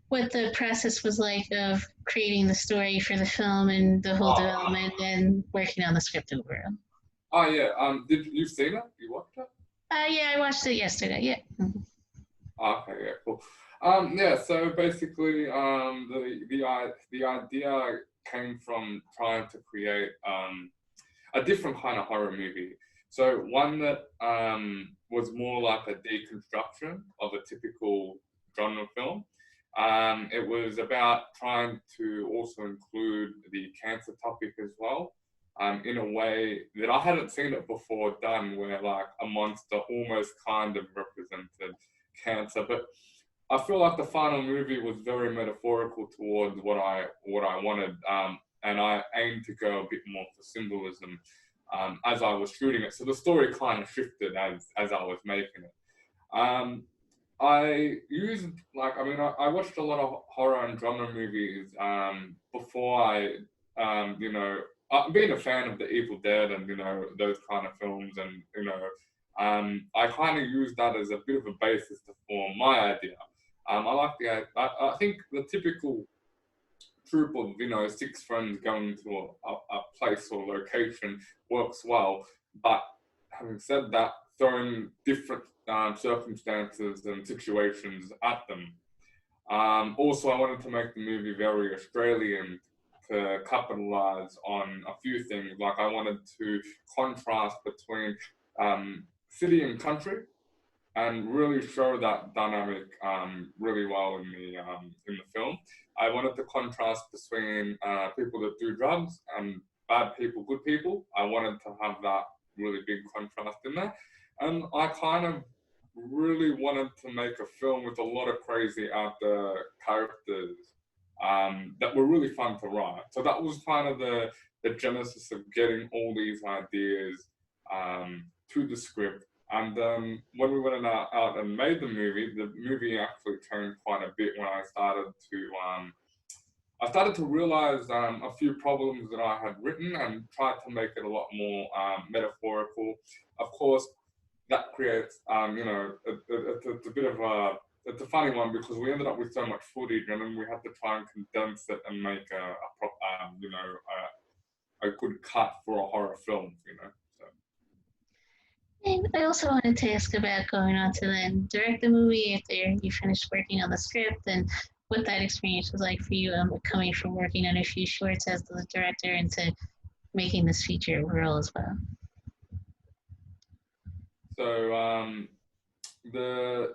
what the process was like of creating the story for the film and the whole Oh, development and working on the script overall. oh yeah. Did you seen it? You watched it? Yeah, I watched it yesterday. Yeah. Oh, okay, yeah, cool. Yeah. So basically, the idea came from trying to create a different kind of horror movie. So one that was more like a deconstruction of a typical genre film. It was about trying to also include the cancer topic as well, in a way that I hadn't seen it before done, where like a monster almost kind of represented cancer. But I feel like the final movie was very metaphorical towards what I wanted, and I aimed to go a bit more for symbolism as I was shooting it. So the story kind of shifted as I was making it. Um, I used I watched a lot of horror and drama movies before being a fan of the Evil Dead and those kind of films, and I kind of used that as a bit of a basis to form my idea. I think the typical troop of six friends going to a place or location works well, but having said that, throwing different circumstances and situations at them. Also, I wanted to make the movie very Australian to capitalize on a few things. Like I wanted to contrast between city and country and really show that dynamic really well in the film. I wanted to contrast between people that do drugs and bad people, good people. I wanted to have that really big contrast in there, and I kind of really wanted to make a film with a lot of crazy out there characters that were really fun to write. So that was kind of the genesis of getting all these ideas to the script. And when we went out and made the movie actually changed quite a bit when I started to realize a few problems that I had written and tried to make it a lot more metaphorical. Of course, that creates, it's a bit of it's a funny one because we ended up with so much footage and then we had to try and condense it and make a good cut for a horror film, So. And I also wanted to ask about going on to then direct the movie after you finished working on the script and what that experience was like for you, coming from working on a few shorts as the director into making this feature overall as well. So the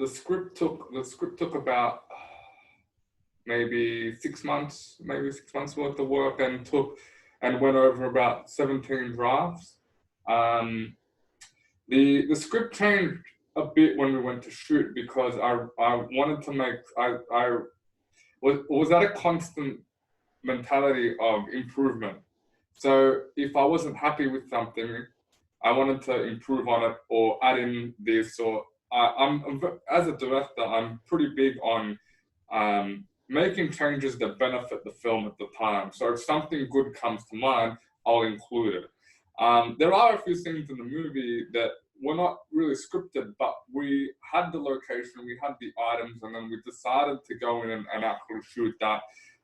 script took about maybe 6 months, worth of work, and went over about 17 drafts. The script changed a bit when we went to shoot because I wanted to make I was at a constant mentality of improvement. So if I wasn't happy with something, I wanted to improve on it or add in this. Or I'm as a director, I'm pretty big on making changes that benefit the film at the time. So if something good comes to mind, I'll include it. There are a few scenes in the movie that were not really scripted, but we had the location, we had the items, and then we decided to go in and actually shoot that.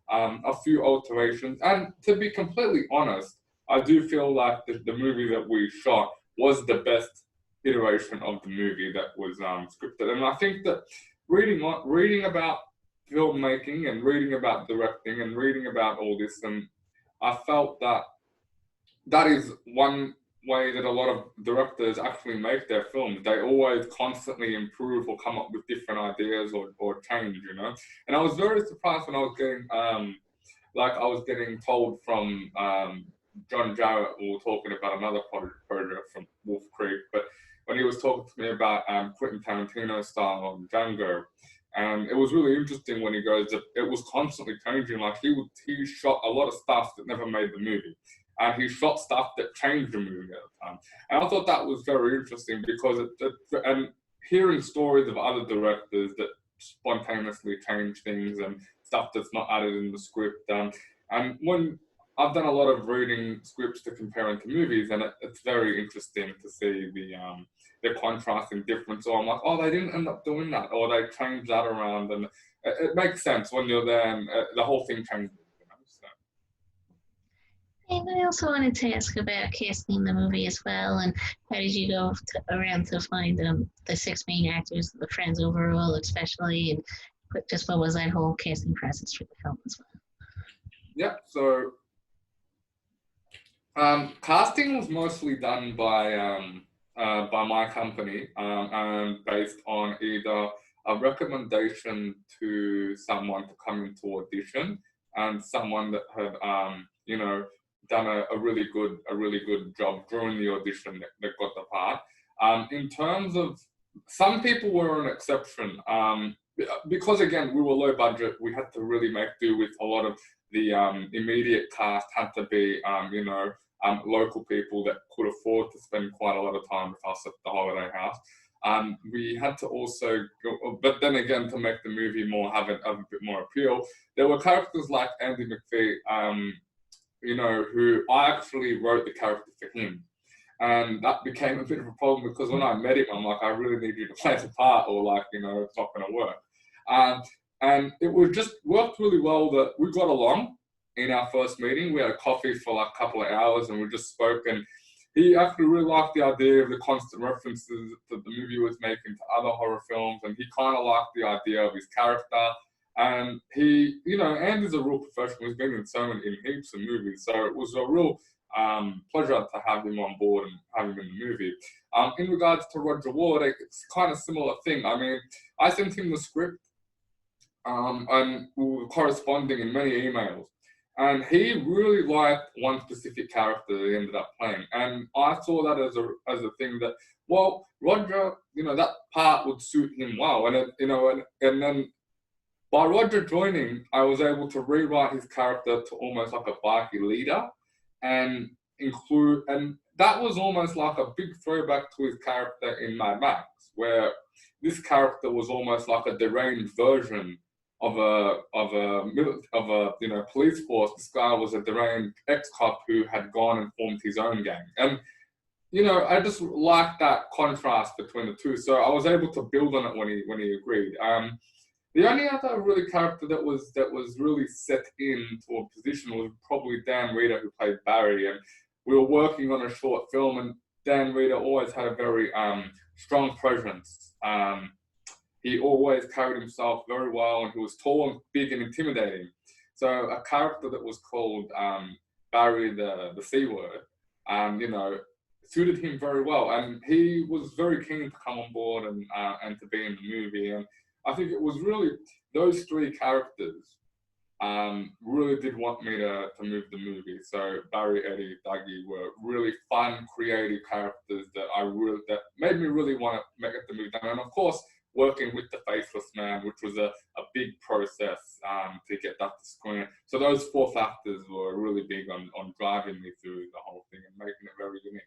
A few alterations. And to be completely honest, I do feel like the movie that we shot was the best iteration of the movie that was scripted. And I think that reading about filmmaking and reading about directing and reading about all this, and I felt that that is one way that a lot of directors actually make their films. They always constantly improve or come up with different ideas or change, And I was very surprised when I was getting told from John Jarrett, we were talking about another project from Wolf Creek, but when he was talking to me about Quentin Tarantino style on Django, and it was really interesting when he goes that it was constantly changing. Like he shot a lot of stuff that never made the movie. And he shot stuff that changed the movie at the time. And I thought that was very interesting because and hearing stories of other directors that spontaneously change things and stuff that's not added in the script. And when I've done a lot of reading scripts to compare into movies, and it's very interesting to see the the contrast and difference. So I'm like, oh, they didn't end up doing that, or they changed that around, and it makes sense when you're there, and the whole thing changes. So. And I also wanted to ask about casting the movie as well, and how did you go around to find the six main actors, the friends overall, especially, and just what was that whole casting process for the film as well? Yeah, so casting was mostly done by my company, and based on either a recommendation to someone to come into audition, and someone that had done a really good job during the audition that got the part. In terms of, some people were an exception, because again we were low budget. We had to really make do with a lot of the immediate cast. Had to be local people that could afford to spend quite a lot of time with us at the holiday house. We had to also go, but then again, to make the movie have a bit more appeal, there were characters like Andy McPhee, who I actually wrote the character for him. And that became a bit of a problem, because when I met him, I'm like, I really need you to play the part, or like, it's not going to work. And it was just worked really well that we got along in our first meeting. We had a coffee for like a couple of hours, and we just spoke, and he actually really liked the idea of the constant references that the movie was making to other horror films, and he kind of liked the idea of his character. And he, Andy's a real professional. He's been in in heaps of movies, so it was a real pleasure to have him on board and have him in the movie. In regards to Roger Ward, it's kind of similar thing. I mean, I sent him the script, and we were corresponding in many emails. And he really liked one specific character that he ended up playing. And I saw that as a thing that, well, Roger, that part would suit him well. And and then by Roger joining, I was able to rewrite his character to almost like a bikie leader, and that was almost like a big throwback to his character in Mad Max, where this character was almost like a deranged version of a police force. This guy was a deranged ex-cop who had gone and formed his own gang. And I just liked that contrast between the two, so I was able to build on it when he agreed. The only other really character that was really set into a position was probably Dan Reeder, who played Barry. And we were working on a short film, and Dan Reeder always had a very strong presence. He always carried himself very well, and he was tall and big and intimidating. So a character that was called Barry the C-word, suited him very well. And he was very keen to come on board and to be in the movie. And I think it was really those three characters really did want me to move the movie. So Barry, Eddie, Dougie were really fun, creative characters that made me really want to make the movie done. And of course, working with the Faceless Man, which was a big process to get that to screen. So those four factors were really big on driving me through the whole thing and making it very unique.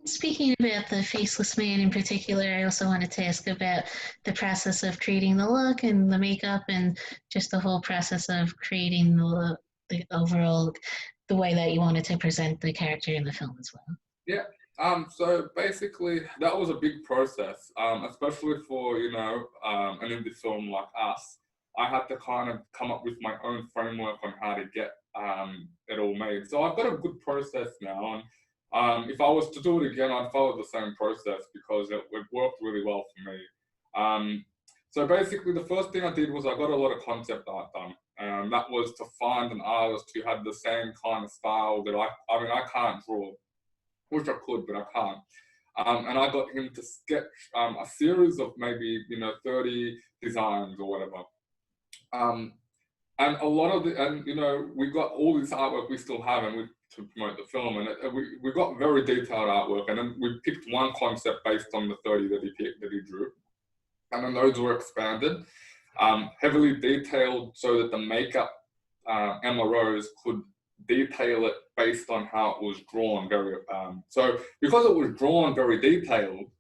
Speaking about the Faceless Man in particular, I also wanted to ask about the process of creating the look and the makeup, and just the whole process of creating the overall, the way that you wanted to present the character in the film as well. Yeah. So basically, that was a big process, especially for an indie film like us. I had to kind of come up with my own framework on how to get it all made. So I've got a good process now, and if I was to do it again, I'd follow the same process, because it worked really well for me. So basically, the first thing I did was I got a lot of concept art done, and that was to find an artist who had the same kind of style that I can't draw. Which I could, but I can't. And I got him to sketch a series of maybe 30 designs or whatever. And a lot of we got all this artwork we still have, and to promote the film, and we got very detailed artwork, and then we picked one concept based on the 30 that he drew, and then those were expanded, heavily detailed, so that the makeup Emma Rose could detail it based on how it was drawn. So because it was drawn very detailed,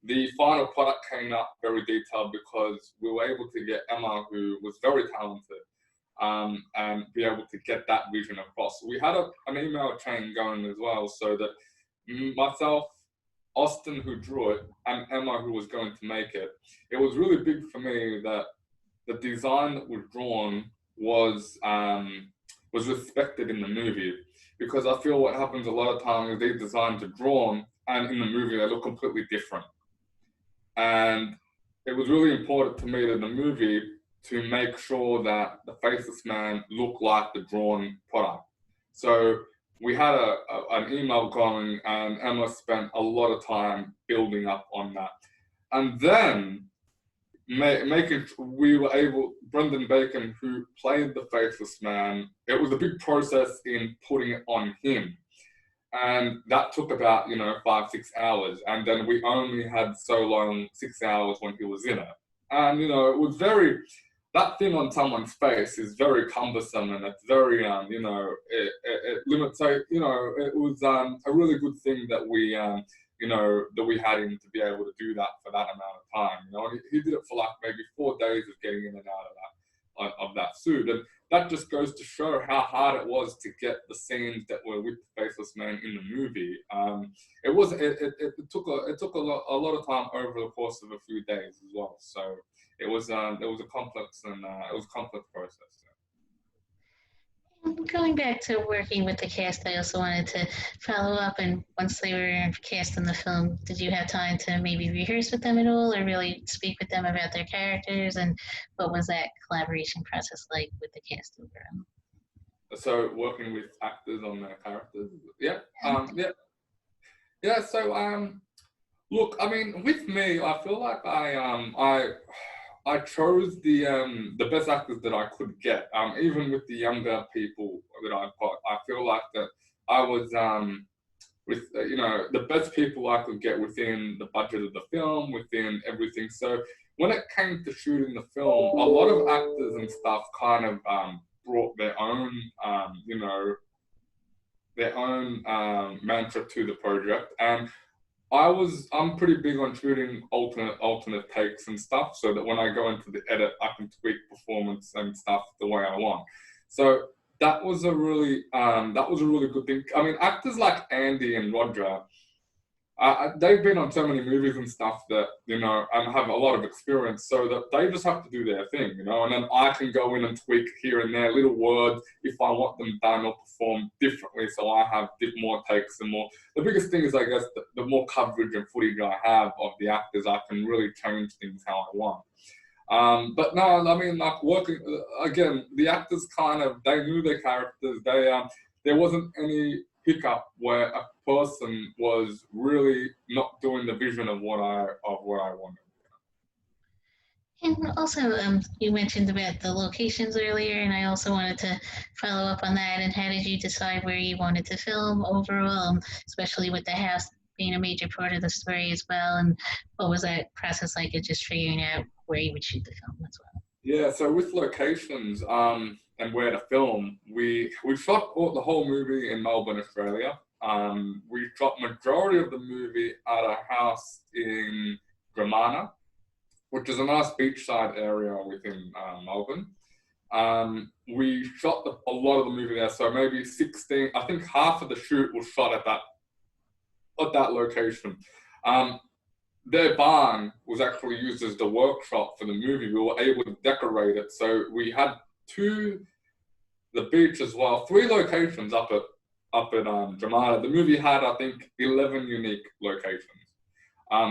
the final product came out very detailed, because we were able to get Emma, who was very talented, and be able to get that vision across. We had an email chain going as well, so that myself, Austin, who drew it, and Emma, who was going to make it, it was really big for me that the design that was drawn was respected in the movie, because I feel what happens a lot of times is these designs are drawn and in the movie they look completely different. And it was really important to me in the movie to make sure that the Faceless Man looked like the drawn product. So we had an email going, and Emma spent a lot of time building up on that. And then we were able, Brendan Bacon, who played the Faceless Man, it was a big process in putting it on him. And that took about, 5-6 hours. And then we only had so long, 6 hours when he was in it. And, it was that thing on someone's face is very cumbersome, and it's very, it limits. So, it was a really good thing that we, that we had him to be able to do that for that amount of time. And he did it for like maybe 4 days of getting in and out of that suit. And that just goes to show how hard it was to get the scenes that were with the Faceless Man in the movie. It took a lot of time over the course of a few days as well. So it was a complex process. Going back to working with the cast, I also wanted to follow up. And once they were cast in the film, did you have time to maybe rehearse with them at all, or really speak with them about their characters? And what was that collaboration process like with the cast overall? So working with actors on their characters, yeah. So look, I mean, with me, I feel like I chose the best actors that I could get. Even with the younger people that I got, I feel like that I was with the best people I could get within the budget of the film, within everything. So when it came to shooting the film, a lot of actors and stuff kind of brought their own mantra to the project. And I'm pretty big on shooting alternate takes and stuff, so that when I go into the edit, I can tweak performance and stuff the way I want. So that was a really good thing. I mean, actors like Andy and Roger, they've been on so many movies and stuff that, and have a lot of experience, so that they just have to do their thing, and then I can go in and tweak here and there, little words, if I want them done or performed differently, so I have more takes and more. The biggest thing is, I guess, the more coverage and footage I have of the actors, I can really change things how I want. But no, I mean, like working, again, the actors they knew their characters, there wasn't any hiccup where a person was really not doing the vision of what I wanted. And also, you mentioned about the locations earlier, and I also wanted to follow up on that. And how did you decide where you wanted to film overall, especially with the house being a major part of the story as well? And what was that process like of just figuring out where you would shoot the film as well? Yeah, so with locations and where to film, we shot the whole movie in Melbourne, Australia. We shot majority of the movie at a house in Gramana, which is a nice beachside area within Melbourne. We shot a lot of the movie there, so maybe 16. I think half of the shoot was shot at that location. Their barn was actually used as the workshop for the movie. We were able to decorate it, so we had the beach as well, 3 locations up at Dramata. The movie had, I think, 11 unique locations.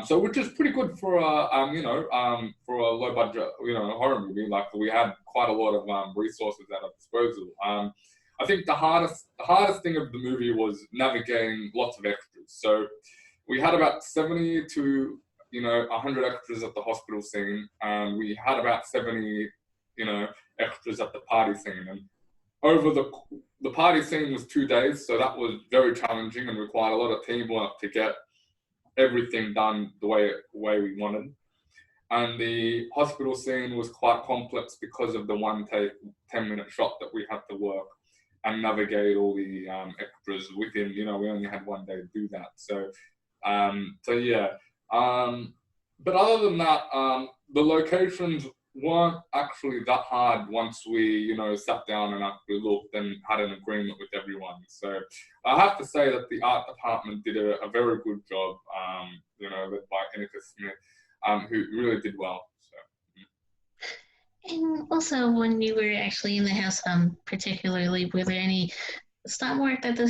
So which is pretty good for for a low budget horror movie. Like, we had quite a lot of resources at our disposal. I think the hardest thing of the movie was navigating lots of extras. So we had about 70 to 100 extras at the hospital scene, and we had about 70 extras at the party scene. And over the party scene was 2 days, so that was very challenging and required a lot of teamwork to get everything done the way we wanted. And the hospital scene was quite complex because of the one take 10-minute shot that we had to work and navigate all the extras within. We only had 1 day to do that. So yeah. But other than that, the locations weren't actually that hard once we, sat down and actually looked and had an agreement with everyone. So I have to say that the art department did a very good job, led by Annika Smith, who really did well. So. And also, when you were actually in the house, particularly, were there any stunt work that the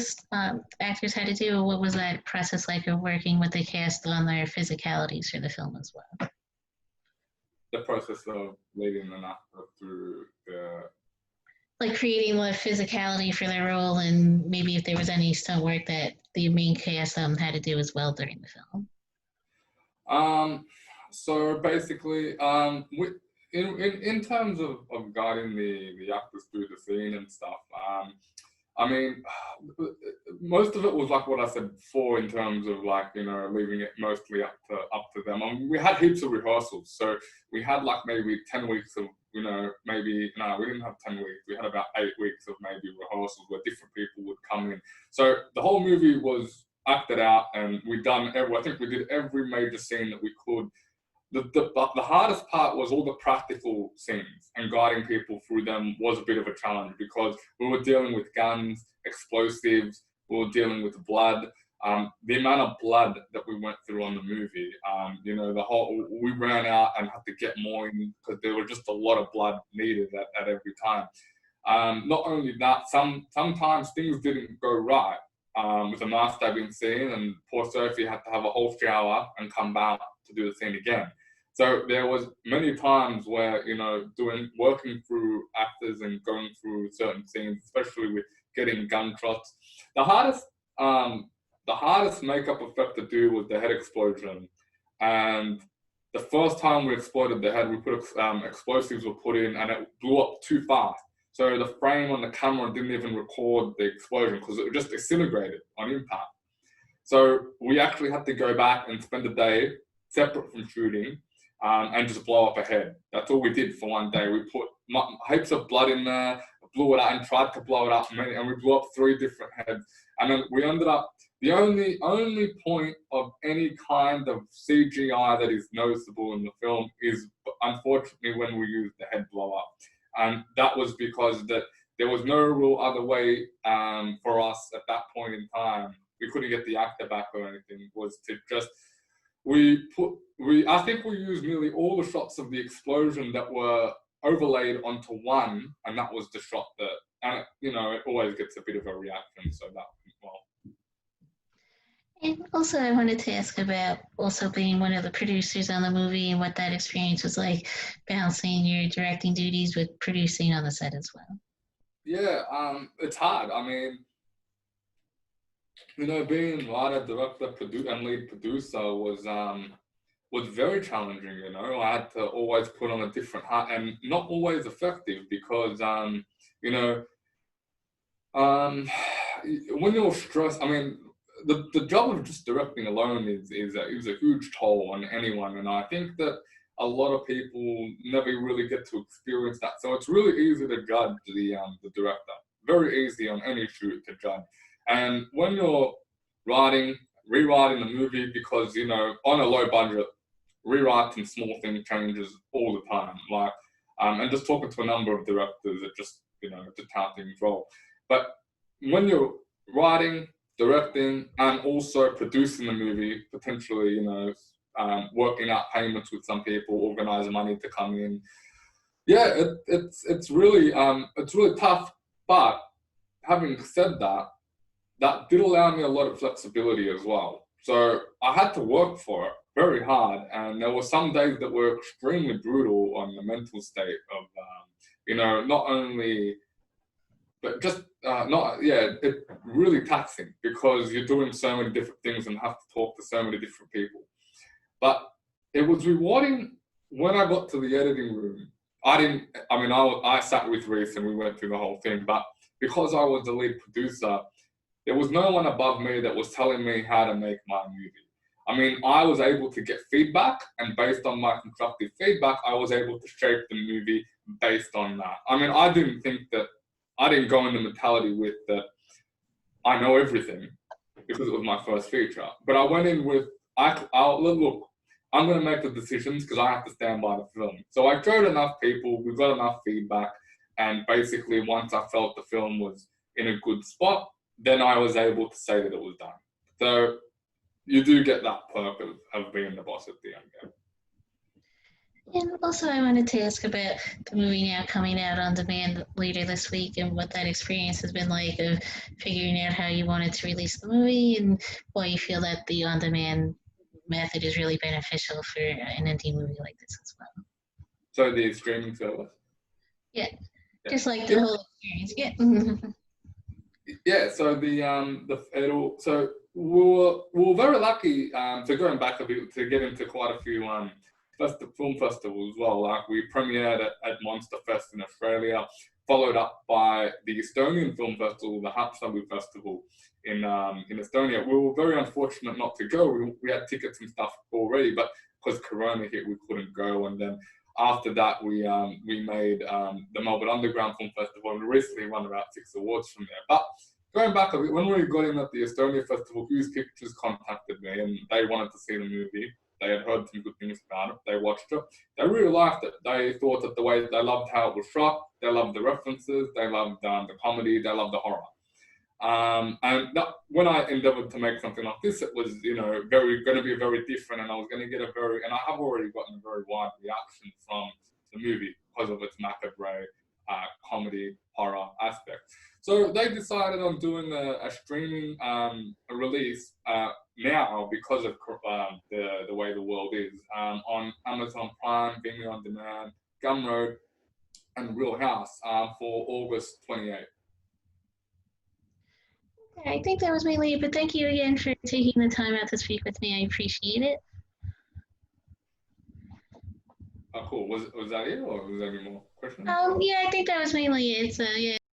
actors had to do, or what was that process like of working with the cast on their physicalities for the film as well? The process of leading an actor through the... Like creating the physicality for their role, and maybe if there was any stunt work that the main cast had to do as well during the film. So basically, in terms of guiding the actors through the scene and stuff, I mean, most of it was like what I said before in terms of like, leaving it mostly up to them. I mean, we had heaps of rehearsals. So we had like maybe 10 weeks of, we didn't have 10 weeks. We had about 8 weeks of maybe rehearsals where different people would come in. So the whole movie was acted out, and I think we did every major scene that we could. The hardest part was all the practical scenes, and guiding people through them was a bit of a challenge because we were dealing with guns, explosives, we were dealing with blood. The amount of blood that we went through on the movie, we ran out and had to get more in because there was just a lot of blood needed at every time. Not only that, sometimes things didn't go right with the mask being seen, and poor Sophie had to have a whole shower and come back to do the scene again. So there was many times where, working through actors and going through certain scenes, especially with getting gunshots. The hardest makeup effect to do was the head explosion. And the first time we exploded the head, we put explosives were put in, and it blew up too fast. So the frame on the camera didn't even record the explosion because it just disintegrated on impact. So we actually had to go back and spend a day separate from shooting, and just blow up a head. That's all we did for one day. We put heaps of blood in there, blew it out, and tried to blow it up, and we blew up 3 different heads. And then we ended up, the only point of any kind of CGI that is noticeable in the film is, unfortunately, when we used the head blow up. And that was because there was no real other way for us at that point in time. We couldn't get the actor back or anything, was to just... I think we used nearly all the shots of the explosion that were overlaid onto one, and that was the shot that, and it always gets a bit of a reaction, so that went well. And also, I wanted to ask about also being one of the producers on the movie and what that experience was like, balancing your directing duties with producing on the set as well. Yeah, it's hard. I mean, being writer, director, and lead producer was very challenging. I had to always put on a different hat, and not always effective because when you're stressed, I mean, the job of just directing alone is a huge toll on anyone, and I think that a lot of people never really get to experience that. So it's really easy to judge the director. Very easy on any shoot to judge. And when you're rewriting the movie, because on a low budget, rewriting small thing changes all the time. Like, and just talking to a number of directors, it just just how things roll. But when you're writing, directing, and also producing the movie, potentially working out payments with some people, organizing money to come in. Yeah, it's really tough. But having said that, that did allow me a lot of flexibility as well. So I had to work for it very hard, and there were some days that were extremely brutal on the mental state of, not only, but just it's really taxing because you're doing so many different things and have to talk to so many different people. But it was rewarding when I got to the editing room. I sat with Reese and we went through the whole thing, but because I was the lead producer, there was no one above me that was telling me how to make my movie. I mean, I was able to get feedback, and based on my constructive feedback, I was able to shape the movie based on that. I mean, I didn't go in the mentality with that I know everything because it was my first feature. But I went in with, look, I'm going to make the decisions because I have to stand by the film. So I showed enough people, we got enough feedback, and basically once I felt the film was in a good spot, then I was able to say that it was done. So you do get that perk of being the boss at the end. Yeah. And also, I wanted to ask about the movie now coming out on demand later this week and what that experience has been like of figuring out how you wanted to release the movie and why you feel that the on demand method is really beneficial for an indie movie like this as well. So the streaming service? Yeah, just like the whole experience. Yeah. Yeah, so we were very lucky to going back a bit to get into quite a few film festivals as well. Like we premiered at Monster Fest in Australia, followed up by the Estonian Film Festival, the Haapsalu Festival in Estonia. We were very unfortunate not to go. We had tickets and stuff already, but because Corona hit, we couldn't go. And then after that, we made the Melbourne Underground Film Festival, and we recently won about 6 awards from there. But going back a bit, when we got in at the Estonia Festival, Hughes Pictures contacted me, and they wanted to see the movie. They had heard some good things about it. They watched it. They really liked it. They thought that they loved how it was shot. They loved the references. They loved the comedy. They loved the horror. When I endeavored to make something like this, it was, going to be very different, and I was going to get and I have already gotten a very wide reaction from the movie because of its macabre comedy horror aspect. So they decided on doing a streaming release now because of the way the world is on Amazon Prime, Vimeo on Demand, Gumroad, and Real House for August 28th. I think that was mainly it, but thank you again for taking the time out to speak with me. I appreciate it. Oh, cool. Was that it, or was there any more questions? Yeah, I think that was mainly it. So yeah,